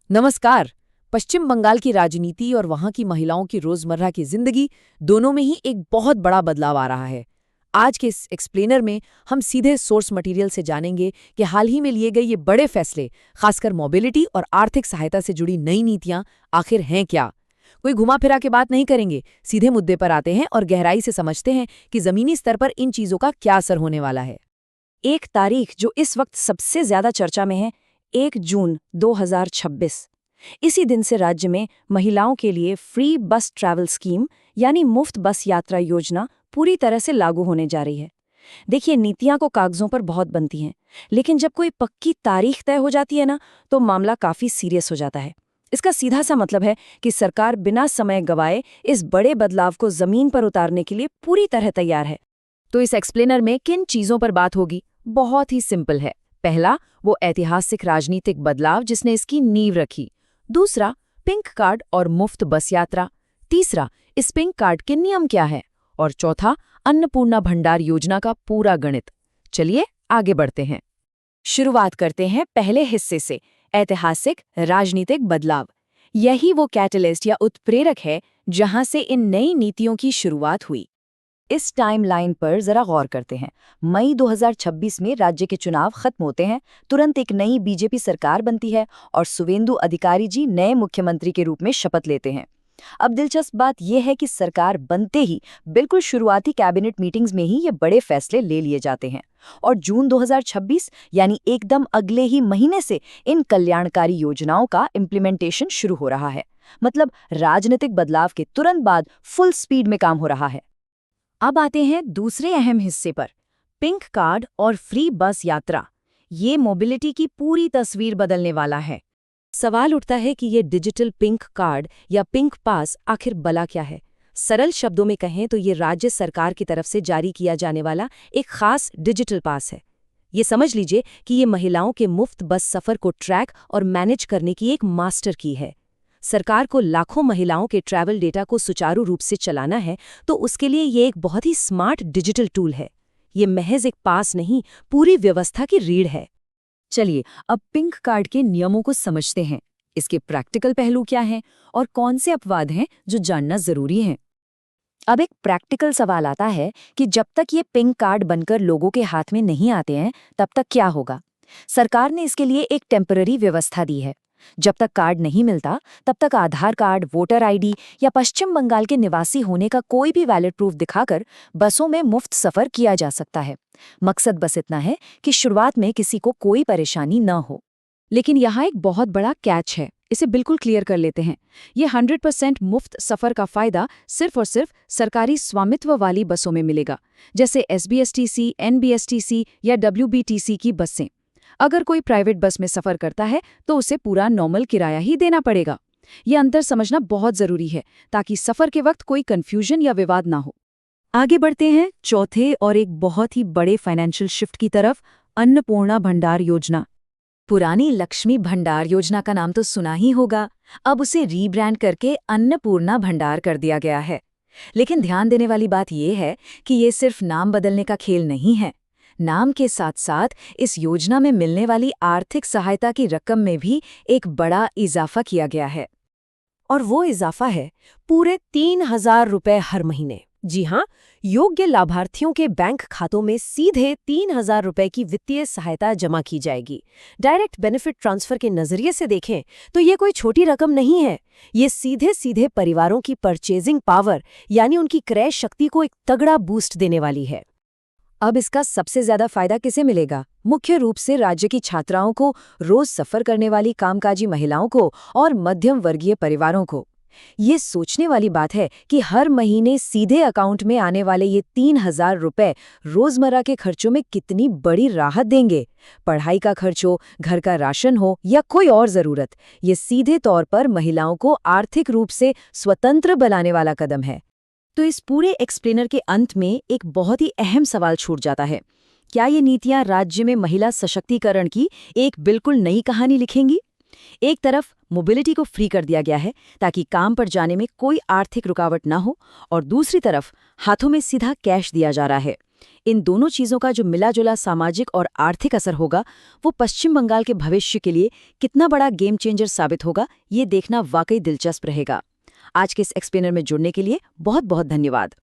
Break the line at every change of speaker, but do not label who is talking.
नमस्कार। पश्चिम बंगाल की राजनीति और वहां की महिलाओं की रोजमर्रा की जिंदगी दोनों में ही एक बहुत बड़ा बदलाव आ रहा है। आज के इस एक्सप्लेनर में हम सीधे सोर्स मटेरियल से जानेंगे कि हाल ही में लिए गए ये बड़े फैसले, खासकर मोबिलिटी और आर्थिक सहायता से जुड़ी नई नीतियां आखिर हैं क्या। कोई घुमा फिरा के बात नहीं करेंगे, सीधे मुद्दे पर आते हैं और गहराई से समझते हैं कि जमीनी स्तर पर इन चीजों का क्या असर होने वाला है।
एक तारीख जो इस वक्त सबसे ज्यादा चर्चा में है, 1 जून 2026। इसी दिन से राज्य में महिलाओं के लिए फ्री बस ट्रैवल स्कीम यानी मुफ्त बस यात्रा योजना पूरी तरह से लागू होने जा रही है। देखिए, नीतियां को कागजों पर बहुत बनती हैं, लेकिन जब कोई पक्की तारीख तय हो जाती है ना, तो मामला काफी सीरियस हो जाता है। इसका सीधा सा मतलब है कि सरकार बिना समय गवाए इस बड़े बदलाव को जमीन पर उतारने के लिए पूरी तरह तैयार है।
तो इस एक्सप्लेनर में किन चीजों पर बात होगी? बहुत ही सिंपल है। पहला, वो ऐतिहासिक राजनीतिक बदलाव जिसने इसकी नींव रखी। दूसरा, पिंक कार्ड और मुफ्त बस यात्रा। तीसरा, इस पिंक कार्ड के नियम क्या है। और चौथा, अन्नपूर्णा भंडार योजना का पूरा गणित। चलिए आगे बढ़ते हैं।
शुरुआत करते हैं पहले हिस्से से, ऐतिहासिक राजनीतिक बदलाव। यही वो कैटलिस्ट या उत्प्रेरक है जहां से इन नई नीतियों की शुरुआत हुई। इस टाइमलाइन पर जरा गौर करते हैं। मई 2026 में राज्य के चुनाव खत्म होते हैं, तुरंत एक नई बीजेपी सरकार बनती है और सुवेंदु अधिकारी जी नए मुख्यमंत्री के रूप में शपथ लेते हैं। अब दिलचस्प बात यह है कि सरकार बनते ही बिल्कुल शुरुआती कैबिनेट मीटिंग्स में ही ये बड़े फैसले ले लिए जाते हैं और जून 2026 यानी एकदम अगले ही महीने से इन कल्याणकारी योजनाओं का इम्प्लीमेंटेशन शुरू हो रहा है। मतलब राजनीतिक बदलाव के तुरंत बाद फुल स्पीड में काम हो रहा है। अब आते हैं दूसरे अहम हिस्से पर, पिंक कार्ड और फ्री बस यात्रा। ये मोबिलिटी की पूरी तस्वीर बदलने वाला है। सवाल उठता है कि ये डिजिटल पिंक कार्ड या पिंक पास आखिर भला क्या है। सरल शब्दों में कहें तो ये राज्य सरकार की तरफ से जारी किया जाने वाला एक खास डिजिटल पास है। ये समझ लीजिए कि ये महिलाओं के मुफ्त बस सफर को ट्रैक और मैनेज करने की एक मास्टर की है। सरकार को लाखों महिलाओं के ट्रैवल डेटा को सुचारू रूप से चलाना है, तो उसके लिए ये एक बहुत ही स्मार्ट डिजिटल टूल है। ये महज एक पास नहीं, पूरी व्यवस्था की रीढ़ है। चलिए अब पिंक कार्ड के नियमों को समझते हैं। इसके प्रैक्टिकल पहलू क्या हैं और कौन से अपवाद हैं जो जानना जरूरी है। अब एक प्रैक्टिकल सवाल आता है कि जब तक ये पिंक कार्ड बनकर लोगों के हाथ में नहीं आते हैं, तब तक क्या होगा। सरकार ने इसके लिए एक टेम्पररी व्यवस्था दी है। जब तक कार्ड नहीं मिलता, तब तक आधार कार्ड, वोटर आईडी या पश्चिम बंगाल के निवासी होने का कोई भी वैलिड प्रूफ दिखाकर बसों में मुफ्त सफर किया जा सकता है। मकसद बस इतना है कि शुरुआत में किसी को कोई परेशानी न हो।
लेकिन यहाँ एक बहुत बड़ा कैच है, इसे बिल्कुल क्लियर कर लेते हैं। ये 100% मुफ्त सफर का फायदा सिर्फ और सिर्फ सरकारी स्वामित्व वाली बसों में मिलेगा, जैसे एसबीएसटीसी, एनबीएसटीसी या डब्ल्यूबीटीसी की बसें। अगर कोई प्राइवेट बस में सफर करता है तो उसे पूरा नॉर्मल किराया ही देना पड़ेगा। ये अंतर समझना बहुत जरूरी है ताकि सफर के वक्त कोई कंफ्यूजन या विवाद ना हो।
आगे बढ़ते हैं चौथे और एक बहुत ही बड़े फाइनेंशियल शिफ्ट की तरफ, अन्नपूर्णा भंडार योजना। पुरानी लक्ष्मी भंडार योजना का नाम तो सुना ही होगा। अब उसे रीब्रांड करके अन्नपूर्णा भंडार कर दिया गया है। लेकिन ध्यान देने वाली बात यह है कि ये सिर्फ नाम बदलने का खेल नहीं है। नाम के साथ साथ इस योजना में मिलने वाली आर्थिक सहायता की रकम में भी एक बड़ा इजाफा किया गया है। और वो इजाफा है पूरे 3,000 रुपए हर महीने। जी हाँ, योग्य लाभार्थियों के बैंक खातों में सीधे 3,000 रुपए की वित्तीय सहायता जमा की जाएगी। डायरेक्ट बेनिफिट ट्रांसफर के नजरिए से देखें तो ये कोई छोटी रकम नहीं है। ये सीधे सीधे परिवारों की परचेजिंग पावर यानी उनकी क्रय शक्ति को एक तगड़ा बूस्ट देने वाली है। अब इसका सबसे ज्यादा फायदा किसे मिलेगा? मुख्य रूप से राज्य की छात्राओं को, रोज सफर करने वाली कामकाजी महिलाओं को और मध्यम वर्गीय परिवारों को। ये सोचने वाली बात है कि हर महीने सीधे अकाउंट में आने वाले ये 3,000 रुपए रोजमर्रा के खर्चों में कितनी बड़ी राहत देंगे। पढ़ाई का खर्च हो, घर का राशन हो या कोई और जरूरत, ये सीधे तौर पर महिलाओं को आर्थिक रूप से स्वतंत्र बनाने वाला कदम है। तो इस पूरे एक्सप्लेनर के अंत में एक बहुत ही अहम सवाल छूट जाता है। क्या ये नीतियां राज्य में महिला सशक्तिकरण की एक बिल्कुल नई कहानी लिखेंगी? एक तरफ मोबिलिटी को फ्री कर दिया गया है ताकि काम पर जाने में कोई आर्थिक रुकावट ना हो, और दूसरी तरफ हाथों में सीधा कैश दिया जा रहा है। इन दोनों चीज़ों का जो मिला-जुला सामाजिक और आर्थिक असर होगा, वो पश्चिम बंगाल के भविष्य के लिए कितना बड़ा गेम चेंजर साबित होगा, ये देखना वाकई दिलचस्प रहेगा। आज के इस एक्सप्लेनर में जुड़ने के लिए बहुत-बहुत धन्यवाद।